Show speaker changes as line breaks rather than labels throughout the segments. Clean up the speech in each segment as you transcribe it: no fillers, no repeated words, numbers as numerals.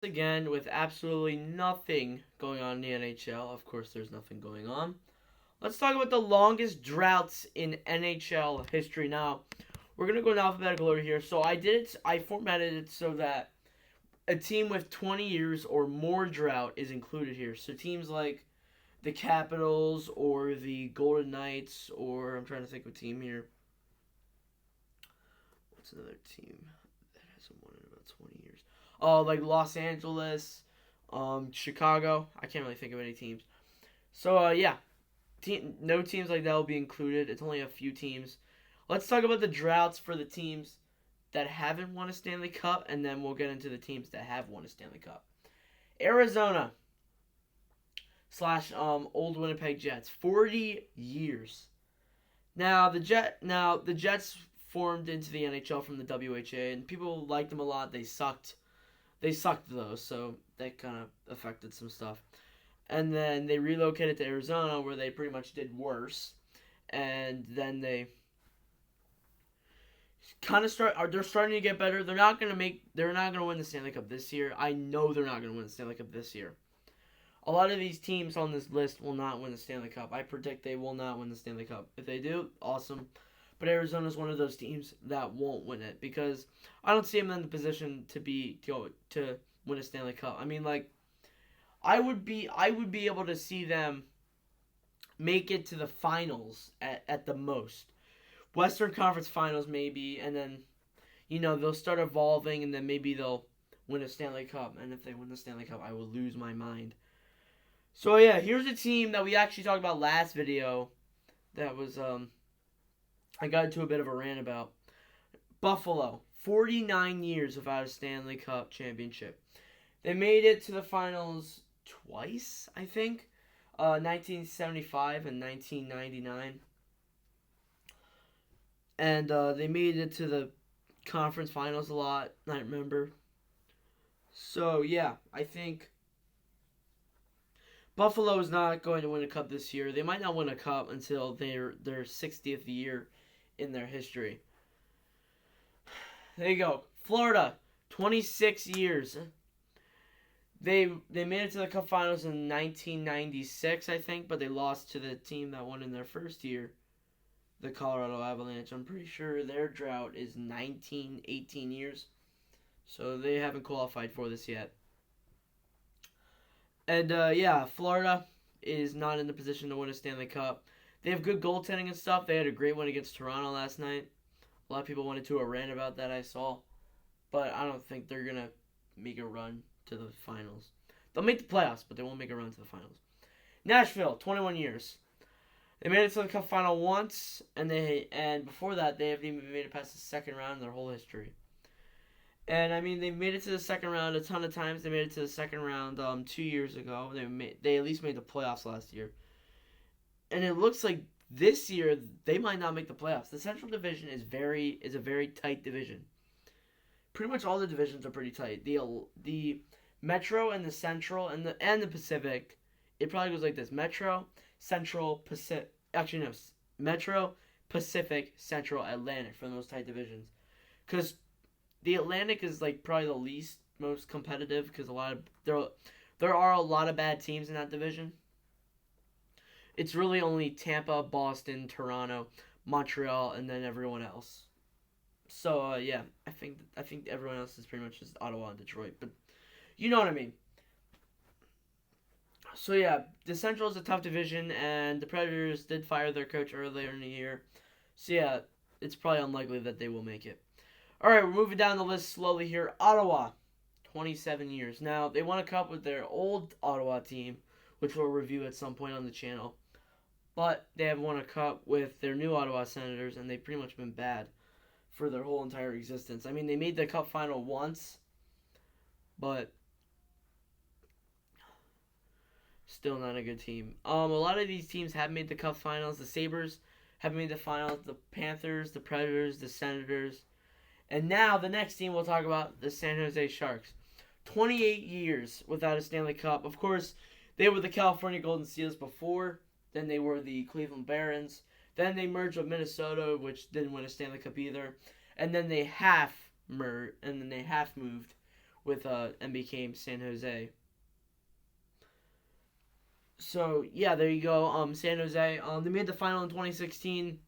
Again with absolutely nothing going on in the NHL. Of course, there's nothing going on. Let's talk about the longest droughts in NHL history. Now, we're gonna go in alphabetical order here. So I formatted it so that a team with 20 years or more drought is included here. So teams like the Capitals or the Golden Knights, or I'm trying to think of a team here. What's another team that hasn't won in about 20 years? Oh, like Los Angeles, Chicago. I can't really think of any teams. So yeah, no teams like that will be included. It's only a few teams. Let's talk about the droughts for the teams that haven't won a Stanley Cup, and then we'll get into the teams that have won a Stanley Cup. Arizona slash old Winnipeg Jets, 40 years. Now the Jets formed into the NHL from the WHA, and people liked them a lot. They sucked. They sucked though, so that kind of affected some stuff. And then they relocated to Arizona, where they pretty much did worse. And then they kind of they're starting to get better. They're not gonna win the Stanley Cup this year. I know they're not gonna win the Stanley Cup this year. A lot of these teams on this list will not win the Stanley Cup. I predict they will not win the Stanley Cup. If they do, awesome. But Arizona is one of those teams that won't win it because I don't see them in the position to win a Stanley Cup. I mean, like I would be able to see them make it to the finals at the most. Western Conference Finals maybe, and then they'll start evolving, and then maybe they'll win a Stanley Cup. And if they win the Stanley Cup, I will lose my mind. So yeah, here's a team that we actually talked about last video. That was I got into a bit of a rant about Buffalo. 49 years without a Stanley Cup championship. They made it to the finals twice, I think. 1975 and 1999. And they made it to the conference finals a lot, I remember. So, yeah, I think Buffalo is not going to win a cup this year. They might not win a cup until their 60th year in their history. There you go. Florida, 26 years. They made it to the Cup Finals in 1996, I think, but they lost to the team that won in their first year, the Colorado Avalanche. I'm pretty sure their drought is 18 years, so they haven't qualified for this yet. And yeah, Florida is not in the position to win a Stanley Cup. They have good goaltending and stuff. They had a great one against Toronto last night. A lot of people went into a rant about that, I saw. But I don't think they're going to make a run to the finals. They'll make the playoffs, but they won't make a run to the finals. Nashville, 21 years. They made it to the Cup final once, and before that, they haven't even made it past the second round in their whole history. And I mean, they made it to the second round a ton of times. They made it to the second round 2 years ago. They at least made the playoffs last year. And it looks like this year they might not make the playoffs. The Central Division is a very tight division. Pretty much all the divisions are pretty tight. The Metro and the Central and the Pacific, it probably goes like this: Metro, Central, Pacific. Actually, no, Metro, Pacific, Central, Atlantic for the most tight divisions. Because the Atlantic is like probably the least most competitive because there are a lot of bad teams in that division. It's really only Tampa, Boston, Toronto, Montreal, and then everyone else. So yeah, I think everyone else is pretty much just Ottawa and Detroit, but you know what I mean. So yeah, the Central is a tough division, and the Predators did fire their coach earlier in the year. So yeah, it's probably unlikely that they will make it. All right, we're moving down the list slowly here. Ottawa, 27 years. Now they won a cup with their old Ottawa team, which we'll review at some point on the channel. But they have won a cup with their new Ottawa Senators, and they've pretty much been bad for their whole entire existence. I mean, they made the cup final once, but still not a good team. A lot of these teams have made the cup finals. The Sabres have made the finals. The Panthers, the Predators, the Senators. And now the next team we'll talk about, the San Jose Sharks. 28 years without a Stanley Cup. Of course, they were the California Golden Seals before. Then they were the Cleveland Barons. Then they merged with Minnesota, which didn't win a Stanley Cup either. And then they half moved and became San Jose. So yeah, there you go. San Jose. They made the final in 2016.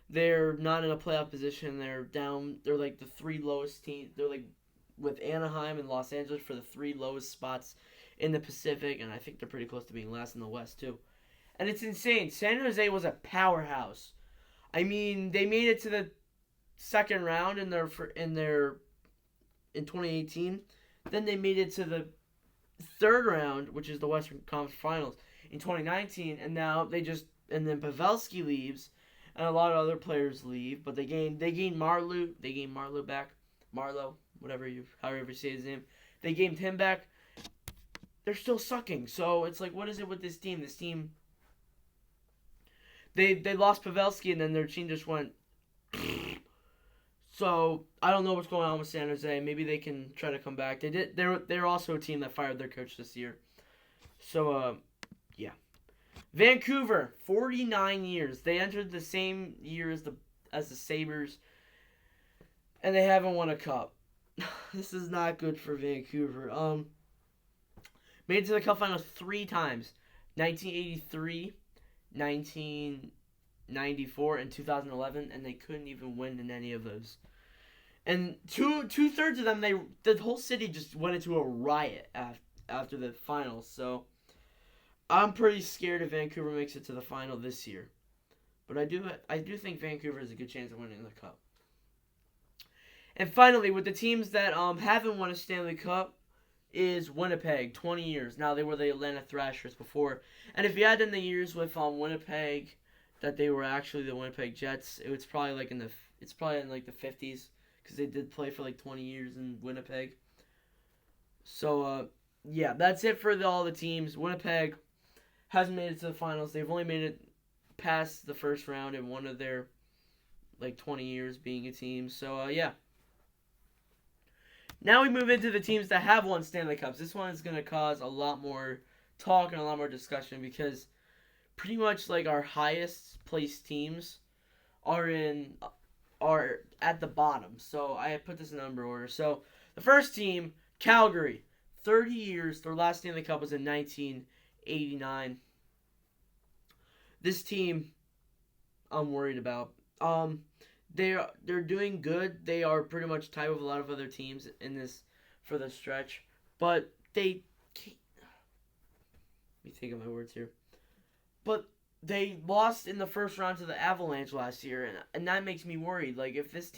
They're not in a playoff position. They're down. They're like the three lowest teams. They're like with Anaheim and Los Angeles for the three lowest spots in the Pacific, and I think they're pretty close to being last in the West too. And it's insane. San Jose was a powerhouse. I mean, they made it to the second round in 2018. Then they made it to the third round, which is the Western Conference Finals in 2019, and now and then Pavelski leaves, and a lot of other players leave, but they gained Marleau back, however you say his name. They gained him back. They're still sucking. So it's like, what is it with this team? They lost Pavelski, and then their team just went. So I don't know what's going on with San Jose. Maybe they can try to come back. They're also a team that fired their coach this year. So yeah. Vancouver, 49 years. They entered the same year as the Sabres, and they haven't won a cup. This is not good for Vancouver. Made it to the Cup Finals 3 times: 1983, 1994, and 2011, and they couldn't even win in any of those. And two-thirds of them, the whole city just went into a riot after the finals. So I'm pretty scared if Vancouver makes it to the final this year. But I do think Vancouver has a good chance of winning the cup. And finally, with the teams that haven't won a Stanley Cup, is Winnipeg, 20 years. Now, they were the Atlanta Thrashers before. And if you add in the years with Winnipeg, that they were actually the Winnipeg Jets, it's probably in the 50s, because they did play for like 20 years in Winnipeg. So, yeah, that's it for all the teams. Winnipeg hasn't made it to the finals. They've only made it past the first round in one of their 20 years being a team. So, yeah. Now we move into the teams that have won Stanley Cups. This one is going to cause a lot more talk and a lot more discussion, because pretty much our highest placed teams are at the bottom. So I put this in number order. So the first team, Calgary, 30 years. Their last Stanley Cup was in 1989. This team, I'm worried about. They're doing good. They are pretty much tied with a lot of other teams in this for the stretch, but they can't. Let me think of my words here. But they lost in the first round to the Avalanche last year, and that makes me worried. If this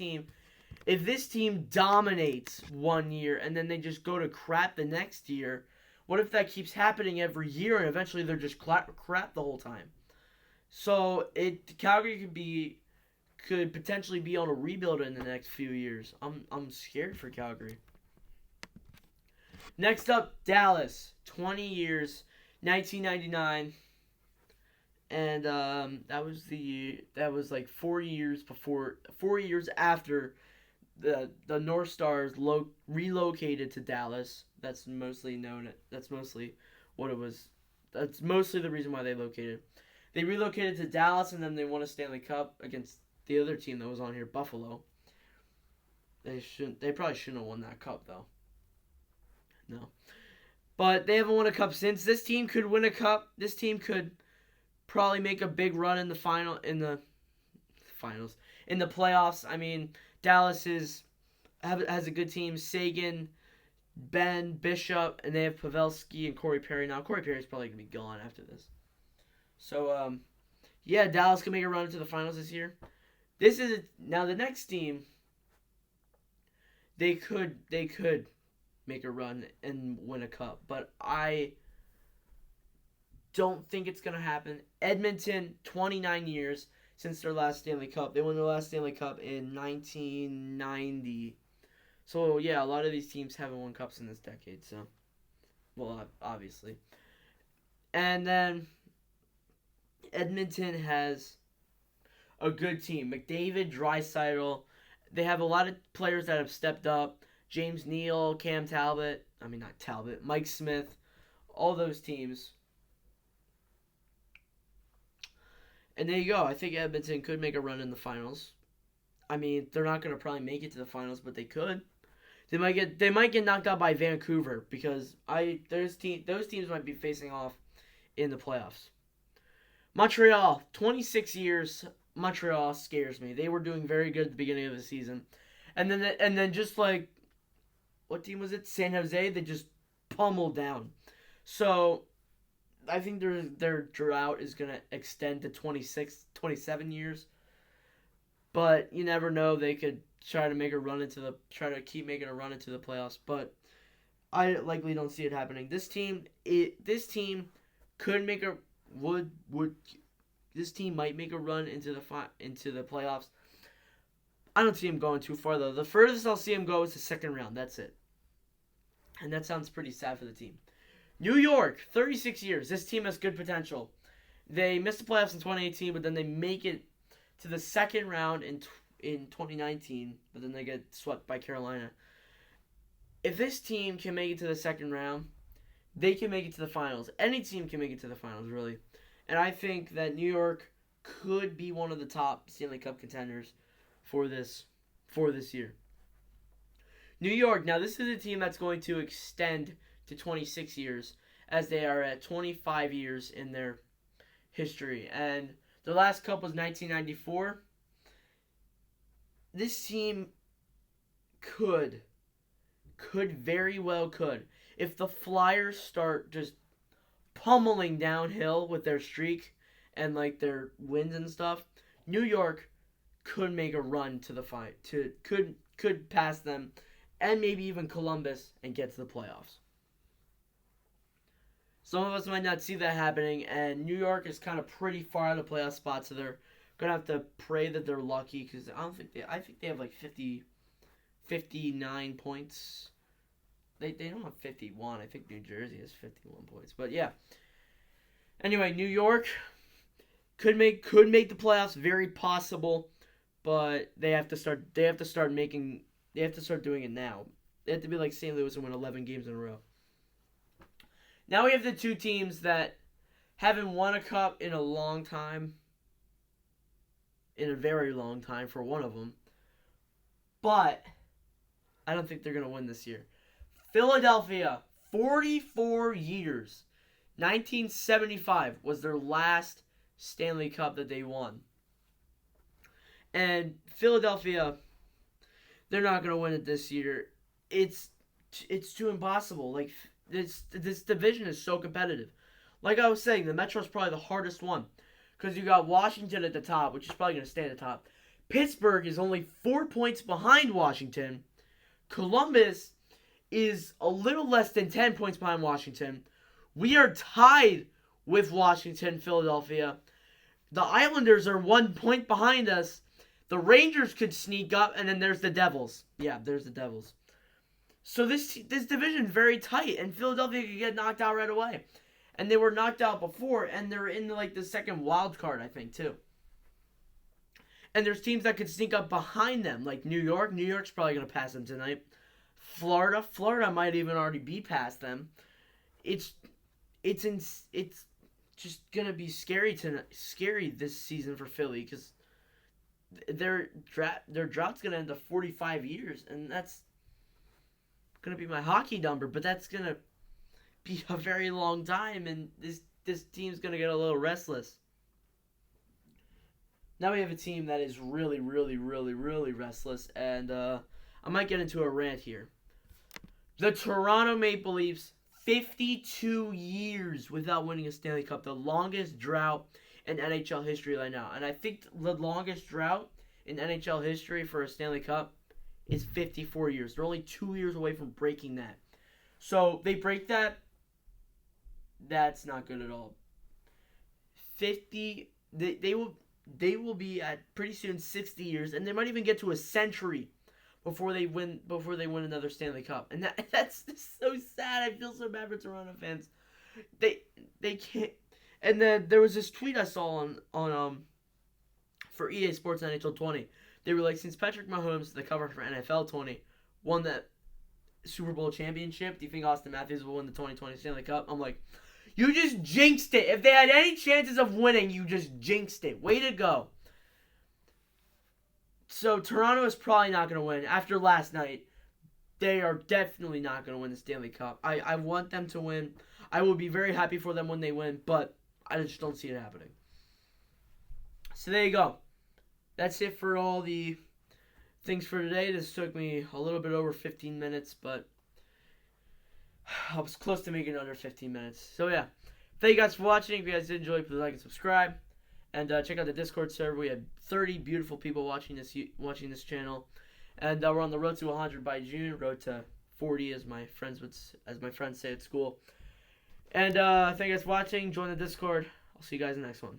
team dominates one year and then they just go to crap the next year, what if that keeps happening every year and eventually they're just crap the whole time? So Calgary could potentially be on a rebuild in the next few years. I'm scared for Calgary. Next up, Dallas, 20 years, 1999, and that was 4 years after the North Stars relocated to Dallas. That's mostly what it was. That's mostly the reason why they located. They relocated to Dallas, and then they won a Stanley Cup against the other team that was on here, Buffalo. They probably shouldn't have won that cup, though. No. But they haven't won a cup since. This team could win a cup. This team could probably make a big run in the finals. In the playoffs. I mean, Dallas has a good team. Sagan, Ben, Bishop, and they have Pavelski and Corey Perry. Now, Corey Perry's probably going to be gone after this. So, yeah, Dallas can make a run into the finals this year. Now the next team, they could make a run and win a cup, but I don't think it's going to happen. Edmonton, 29 years since their last Stanley Cup. They won their last Stanley Cup in 1990. So, yeah, a lot of these teams haven't won cups in this decade, so, well, obviously. And then Edmonton has a good team. McDavid, Draisaitl. They have a lot of players that have stepped up. James Neal, Cam Talbot. Mike Smith. All those teams. And there you go. I think Edmonton could make a run in the finals. I mean, they're not going to probably make it to the finals, but they could. They might get knocked out by Vancouver because those teams might be facing off in the playoffs. Montreal, 26 years. Montreal scares me. They were doing very good at the beginning of the season, and then just like, what team was it? San Jose. They just pummeled down. So I think their drought is gonna extend to 26, 27 years. But you never know. They could try to keep making a run into the playoffs. But I likely don't see it happening. This team could make a would this team might make a run into the playoffs. I don't see him going too far though. The furthest I'll see him go is the second round. That's it. And that sounds pretty sad for the team. New York, 36 years. This team has good potential. They missed the playoffs in 2018, but then they make it to the second round in 2019, but then they get swept by Carolina. If this team can make it to the second round, they can make it to the finals. Any team can make it to the finals, really. And I think that New York could be one of the top Stanley Cup contenders for this year. New York, now this is a team that's going to extend to 26 years, as they are at 25 years in their history. And the last cup was 1994. This team could very well if the Flyers start just pummeling downhill with their streak and like their wins and stuff. New York could make a run to the could pass them, and maybe even Columbus, and get to the playoffs. Some of us might not see that happening, and New York is kind of pretty far out of the playoff spot, so they're gonna have to pray that they're lucky, because I think they have like 59 points. They don't have 51. I think New Jersey has 51 points. But yeah. Anyway, New York could make the playoffs, very possible, but they have to start doing it now. They have to be like St. Louis and win 11 games in a row. Now we have the two teams that haven't won a cup in a long time. In a very long time for one of them. But I don't think they're going to win this year. Philadelphia, 44 years. 1975 was their last Stanley Cup that they won. And Philadelphia, they're not going to win it this year. It's too impossible. Like, this division is so competitive. Like I was saying, the Metro's probably the hardest one, because you got Washington at the top, which is probably going to stay at the top. Pittsburgh is only 4 points behind Washington. Columbus is a little less than 10 points behind Washington. We are tied with Washington, Philadelphia. The Islanders are 1 point behind us. The Rangers could sneak up, and then there's the Devils. Yeah, there's the Devils. So this division is very tight, and Philadelphia could get knocked out right away. And they were knocked out before, and they're in like the second wild card, I think, too. And there's teams that could sneak up behind them, like New York. New York's probably going to pass them tonight. Florida might even already be past them. It's just going to be scary this season for Philly, because their drought's going to end up 45 years, and that's going to be my hockey number, but that's going to be a very long time, and this team's going to get a little restless. Now we have a team that is really, really, really, really restless, and I might get into a rant here. The Toronto Maple Leafs, 52 years without winning a Stanley Cup, the longest drought in NHL history right now. And I think the longest drought in NHL history for a Stanley Cup is 54 years. They're only 2 years away from breaking that. So they break that. That's not good at all. They will be at pretty soon 60 years, and they might even get to a century before they win another Stanley Cup. And that's just so sad. I feel so bad for Toronto fans. They can't. And then there was this tweet I saw on for EA Sports NHL 20. They were like, since Patrick Mahomes, the cover for NFL 20, won that Super Bowl championship, do you think Austin Matthews will win the 2020 Stanley Cup? I'm like, you just jinxed it. If they had any chances of winning, you just jinxed it. Way to go. So Toronto is probably not going to win after last night. they are definitely not going to win the Stanley Cup. I want them to win. I will be very happy for them when they win, but I just don't see it happening. So there you go. That's it for all the things for today. This took me a little bit over 15 minutes, but I was close to making it under 15 minutes. So yeah, thank you guys for watching. If you guys did enjoy, please like and subscribe. And check out the Discord server. We had 30 beautiful people watching this channel. And we're on the road to 100 by June. Road to 40, as my friends say at school. And thank you guys for watching. Join the Discord. I'll see you guys in the next one.